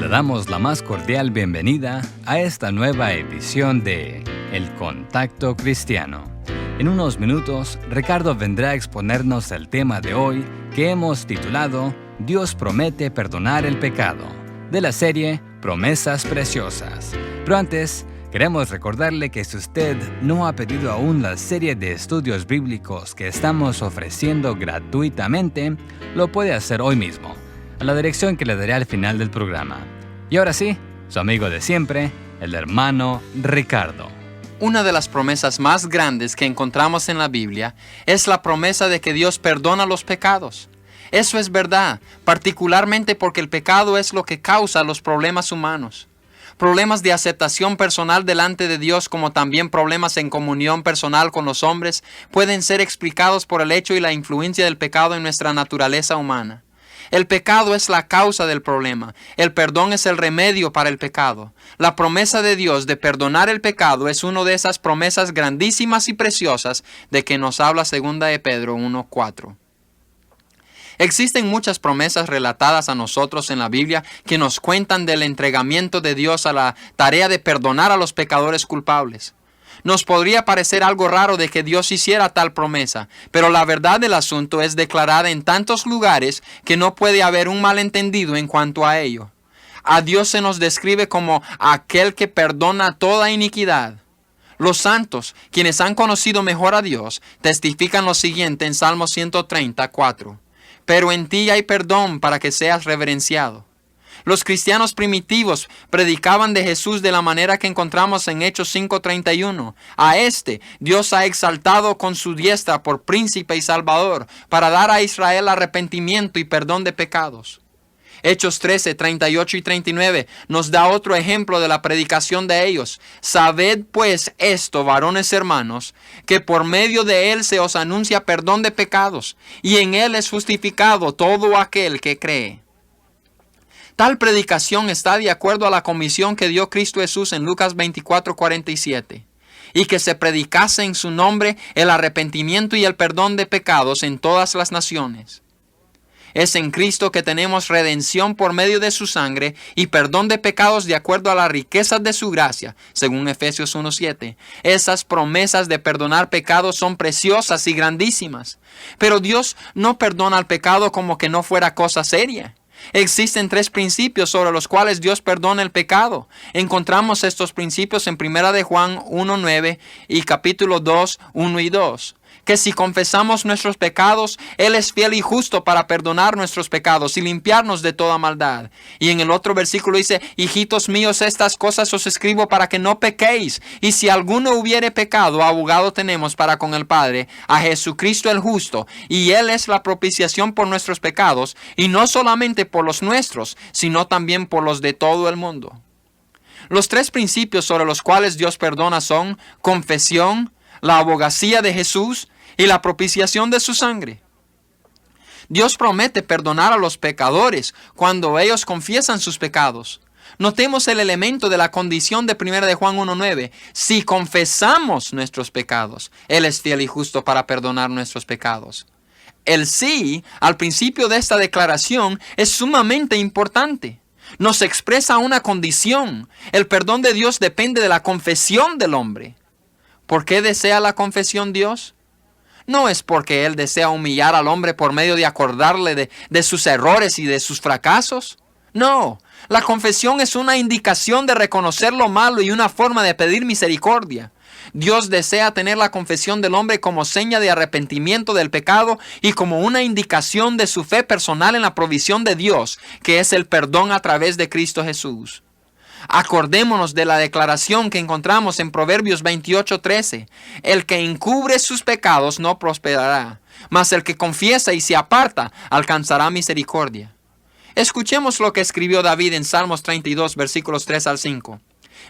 Le damos la más cordial bienvenida a esta nueva edición de El Contacto Cristiano. En unos minutos, Ricardo vendrá a exponernos el tema de hoy que hemos titulado Dios promete perdonar el pecado, de la serie Promesas Preciosas. Pero antes, queremos recordarle que si usted no ha pedido aún la serie de estudios bíblicos que estamos ofreciendo gratuitamente, lo puede hacer hoy mismo, a la dirección que le daré al final del programa. Y ahora sí, su amigo de siempre, el hermano Ricardo. Una de las promesas más grandes que encontramos en la Biblia es la promesa de que Dios perdona los pecados. Eso es verdad, particularmente porque el pecado es lo que causa los problemas humanos. Problemas de aceptación personal delante de Dios, como también problemas en comunión personal con los hombres, pueden ser explicados por el hecho y la influencia del pecado en nuestra naturaleza humana. El pecado es la causa del problema. El perdón es el remedio para el pecado. La promesa de Dios de perdonar el pecado es una de esas promesas grandísimas y preciosas de que nos habla 2 de Pedro 1:4. Existen muchas promesas relatadas a nosotros en la Biblia que nos cuentan del entregamiento de Dios a la tarea de perdonar a los pecadores culpables. Nos podría parecer algo raro de que Dios hiciera tal promesa, pero la verdad del asunto es declarada en tantos lugares que no puede haber un malentendido en cuanto a ello. A Dios se nos describe como aquel que perdona toda iniquidad. Los santos, quienes han conocido mejor a Dios, testifican lo siguiente en Salmo 130:4. Pero en ti hay perdón para que seas reverenciado. Los cristianos primitivos predicaban de Jesús de la manera que encontramos en Hechos 5:31. A este Dios ha exaltado con su diestra por príncipe y salvador, para dar a Israel arrepentimiento y perdón de pecados. Hechos 13:38 y 39 nos da otro ejemplo de la predicación de ellos. Sabed pues esto, varones hermanos, que por medio de él se os anuncia perdón de pecados, y en él es justificado todo aquel que cree. Tal predicación está de acuerdo a la comisión que dio Cristo Jesús en Lucas 24:47, y que se predicase en su nombre el arrepentimiento y el perdón de pecados en todas las naciones. Es en Cristo que tenemos redención por medio de su sangre y perdón de pecados de acuerdo a las riquezas de su gracia, según Efesios 1:7. Esas promesas de perdonar pecados son preciosas y grandísimas, pero Dios no perdona el pecado como que no fuera cosa seria. Existen 3 principios sobre los cuales Dios perdona el pecado. Encontramos estos principios en 1 de Juan 1:9 y capítulo 2, 1 y 2. Que si confesamos nuestros pecados, Él es fiel y justo para perdonar nuestros pecados y limpiarnos de toda maldad. Y en el otro versículo dice, hijitos míos, estas cosas os escribo para que no pequéis. Y si alguno hubiere pecado, abogado tenemos para con el Padre, a Jesucristo el justo. Y Él es la propiciación por nuestros pecados, y no solamente por los nuestros, sino también por los de todo el mundo. Los 3 principios sobre los cuales Dios perdona son confesión, la abogacía de Jesús y la propiciación de su sangre. Dios promete perdonar a los pecadores cuando ellos confiesan sus pecados. Notemos el elemento de la condición de 1 de Juan 1:9. Si confesamos nuestros pecados, Él es fiel y justo para perdonar nuestros pecados. El sí al principio de esta declaración es sumamente importante. Nos expresa una condición. El perdón de Dios depende de la confesión del hombre. ¿Por qué desea la confesión Dios? No es porque Él desea humillar al hombre por medio de acordarle de sus errores y de sus fracasos. No, la confesión es una indicación de reconocer lo malo y una forma de pedir misericordia. Dios desea tener la confesión del hombre como seña de arrepentimiento del pecado y como una indicación de su fe personal en la provisión de Dios, que es el perdón a través de Cristo Jesús. Acordémonos de la declaración que encontramos en Proverbios 28:13. El que encubre sus pecados no prosperará, mas el que confiesa y se aparta alcanzará misericordia. Escuchemos lo que escribió David en Salmos 32, versículos 3 al 5.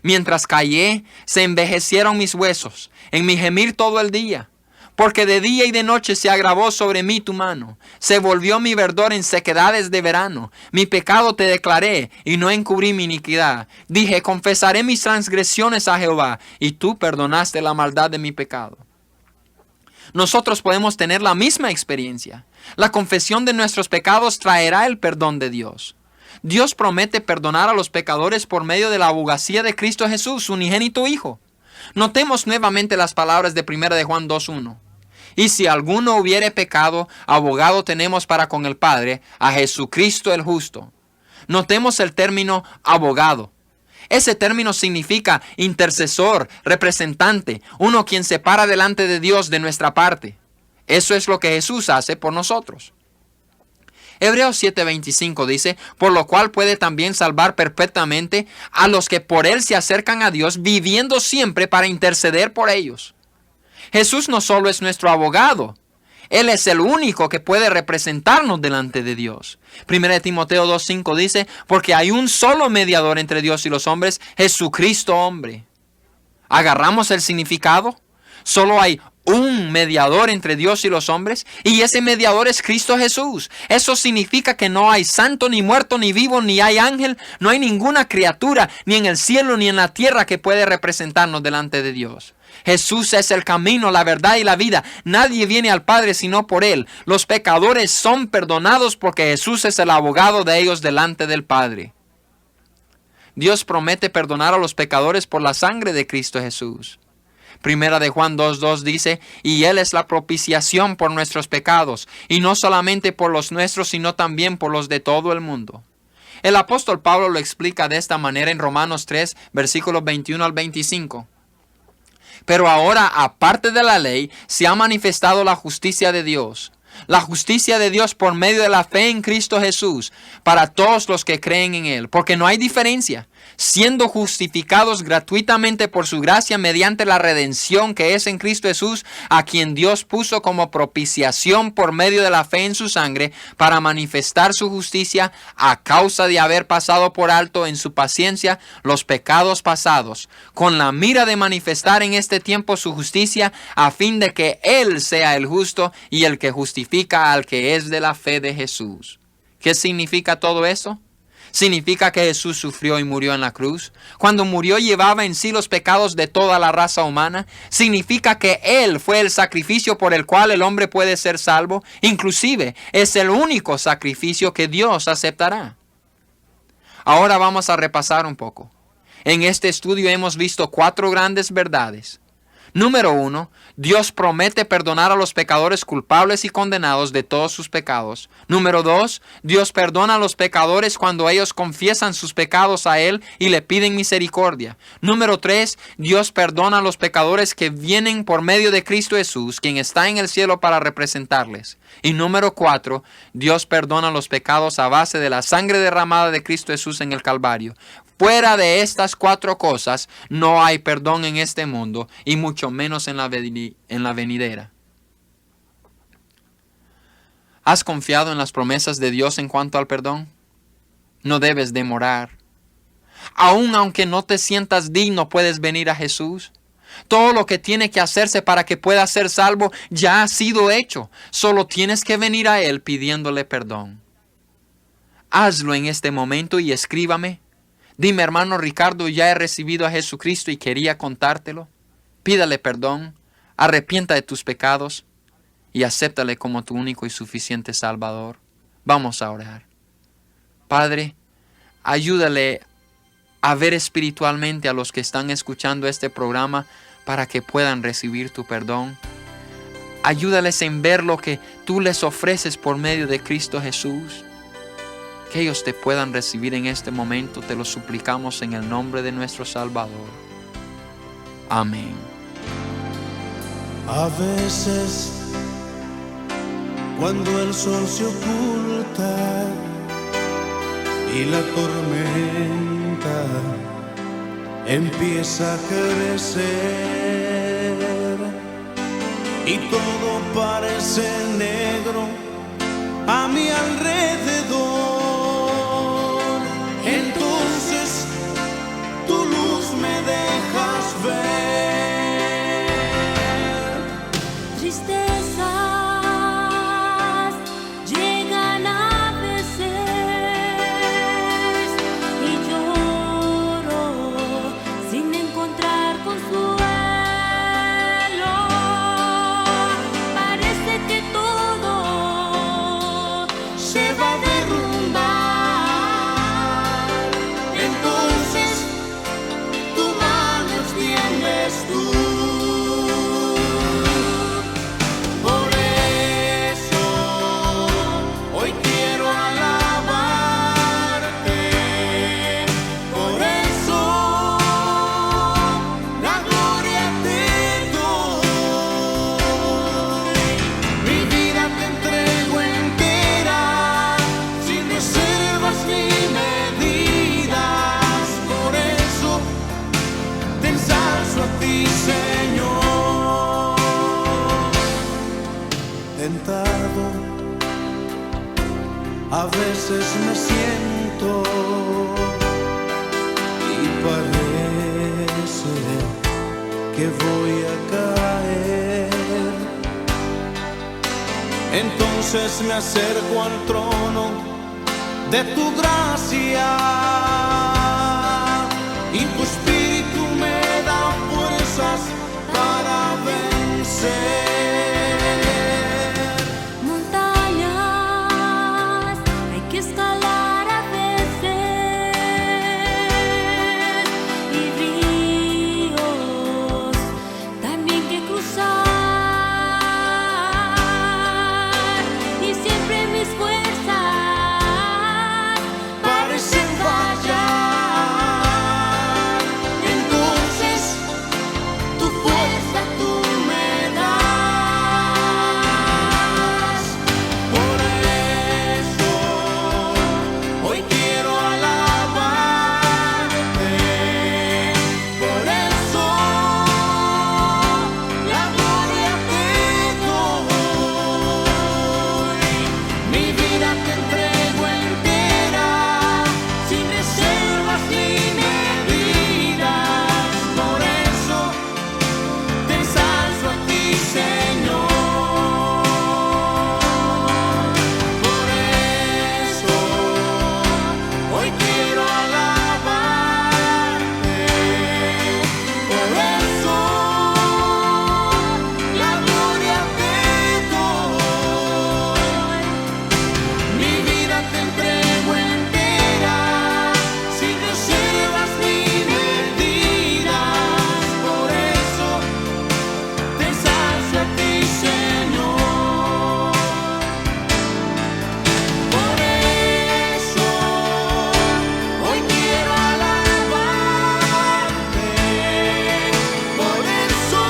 Mientras callé, se envejecieron mis huesos, en mi gemir todo el día. Porque de día y de noche se agravó sobre mí tu mano. Se volvió mi verdor en sequedades de verano. Mi pecado te declaré y no encubrí mi iniquidad. Dije, confesaré mis transgresiones a Jehová, y tú perdonaste la maldad de mi pecado. Nosotros podemos tener la misma experiencia. La confesión de nuestros pecados traerá el perdón de Dios. Dios promete perdonar a los pecadores por medio de la abogacía de Cristo Jesús, su unigénito Hijo. Notemos nuevamente las palabras de 1 de Juan 2:1. Y si alguno hubiere pecado, abogado tenemos para con el Padre, a Jesucristo el justo. Notemos el término abogado. Ese término significa intercesor, representante, uno quien se para delante de Dios de nuestra parte. Eso es lo que Jesús hace por nosotros. Hebreos 7:25 dice, por lo cual puede también salvar perpetuamente a los que por él se acercan a Dios, viviendo siempre para interceder por ellos. Jesús no solo es nuestro abogado, Él es el único que puede representarnos delante de Dios. 1 Timoteo 2:5 dice, porque hay un solo mediador entre Dios y los hombres, Jesucristo hombre. ¿Agarramos el significado? Solo hay un mediador entre Dios y los hombres, y ese mediador es Cristo Jesús. Eso significa que no hay santo, ni muerto, ni vivo, ni hay ángel, no hay ninguna criatura, ni en el cielo, ni en la tierra que puede representarnos delante de Dios. Jesús es el camino, la verdad y la vida. Nadie viene al Padre sino por Él. Los pecadores son perdonados porque Jesús es el abogado de ellos delante del Padre. Dios promete perdonar a los pecadores por la sangre de Cristo Jesús. 1 de Juan 2:2 dice, y Él es la propiciación por nuestros pecados, y no solamente por los nuestros, sino también por los de todo el mundo. El apóstol Pablo lo explica de esta manera en Romanos 3, versículos 21 al 25. Pero ahora, aparte de la ley, se ha manifestado la justicia de Dios. La justicia de Dios por medio de la fe en Cristo Jesús, para todos los que creen en Él, porque no hay diferencia, siendo justificados gratuitamente por su gracia mediante la redención que es en Cristo Jesús, a quien Dios puso como propiciación por medio de la fe en su sangre, para manifestar su justicia a causa de haber pasado por alto en su paciencia los pecados pasados, con la mira de manifestar en este tiempo su justicia, a fin de que Él sea el justo y el que justifica al que es de la fe de Jesús. ¿Qué significa todo eso? Significa que Jesús sufrió y murió en la cruz. Cuando murió llevaba en sí los pecados de toda la raza humana. Significa que Él fue el sacrificio por el cual el hombre puede ser salvo. Inclusive es el único sacrificio que Dios aceptará. Ahora vamos a repasar un poco. En este estudio hemos visto 4 grandes verdades. Número 1, Dios promete perdonar a los pecadores culpables y condenados de todos sus pecados. Número 2, Dios perdona a los pecadores cuando ellos confiesan sus pecados a Él y le piden misericordia. Número 3, Dios perdona a los pecadores que vienen por medio de Cristo Jesús, quien está en el cielo para representarles. Y número 4, Dios perdona los pecados a base de la sangre derramada de Cristo Jesús en el Calvario. Fuera de estas 4 cosas, no hay perdón en este mundo, y mucho menos en la venidera. ¿Has confiado en las promesas de Dios en cuanto al perdón? No debes demorar. Aun aunque no te sientas digno, puedes venir a Jesús. Todo lo que tiene que hacerse para que puedas ser salvo ya ha sido hecho. Solo tienes que venir a Él pidiéndole perdón. Hazlo en este momento y escríbame. Dime, hermano Ricardo, ya he recibido a Jesucristo y quería contártelo. Pídale perdón, arrepienta de tus pecados y acéptale como tu único y suficiente Salvador. Vamos a orar. Padre, ayúdale a ver espiritualmente a los que están escuchando este programa para que puedan recibir tu perdón. Ayúdales en ver lo que tú les ofreces por medio de Cristo Jesús. Que ellos te puedan recibir en este momento, te lo suplicamos en el nombre de nuestro Salvador. Amén. A veces, cuando el sol se oculta y la tormenta empieza a crecer y todo parece negro a mi alrededor, entonces tu luz me dejas ver. Tristezas llegan a veces y lloro sin encontrar consuelo. Parece que todo se va a derrumbar. veces me siento y parece que voy a caer. Entonces me acerco al trono de tu gracia y tu espíritu me da fuerzas para vencer. Montañas hay que escalar a veces y ríos también que cruzar, y siempre mis fuerzas Parecen fallar, entonces tu fuerza tú me das. Por eso hoy quiero alabarte, por eso la gloria te doy. Mi vida te entrego entera, sin reservas ni medidas. Por eso te ensalzo a ti, Señor. Por eso hoy quiero alabarte. Por eso la gloria te doy. Mi vida te entrego entera, sin reservas ni medidas. Por eso te ensalzo a ti, Señor. Por eso hoy quiero alabarte. Por eso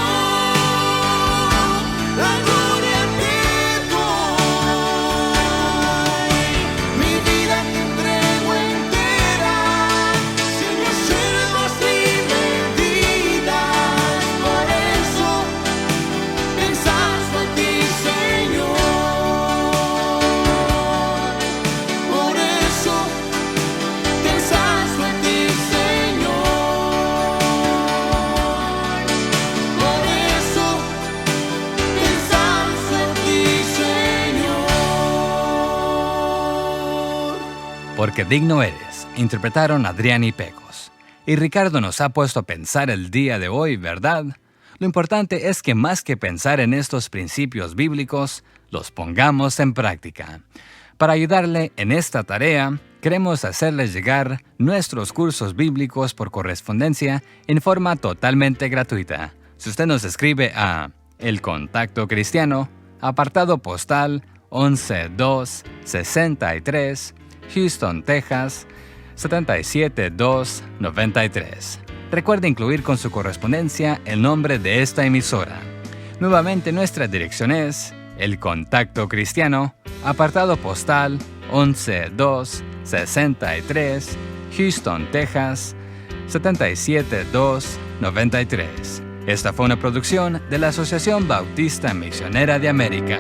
la gloria te doy. Mi vida te entrego entera, sin reservas ni medidas. Por eso te ensalzo a ti, Señor. Por eso te ensalzo a ti, Señor. Por eso te ensalzo a ti, Señor. Porque digno eres, interpretaron Adrián y Pecos. Y Ricardo nos ha puesto a pensar el día de hoy, ¿verdad? Lo importante es que más que pensar en estos principios bíblicos, los pongamos en práctica. Para ayudarle en esta tarea, queremos hacerles llegar nuestros cursos bíblicos por correspondencia en forma totalmente gratuita. Si usted nos escribe a El Contacto Cristiano, apartado postal 11263, Houston, Texas, 77293. Recuerde incluir con su correspondencia el nombre de esta emisora. Nuevamente nuestra dirección es El Contacto Cristiano, apartado postal 11263, Houston, Texas, 77293. Esta fue una producción de la Asociación Bautista Misionera de América.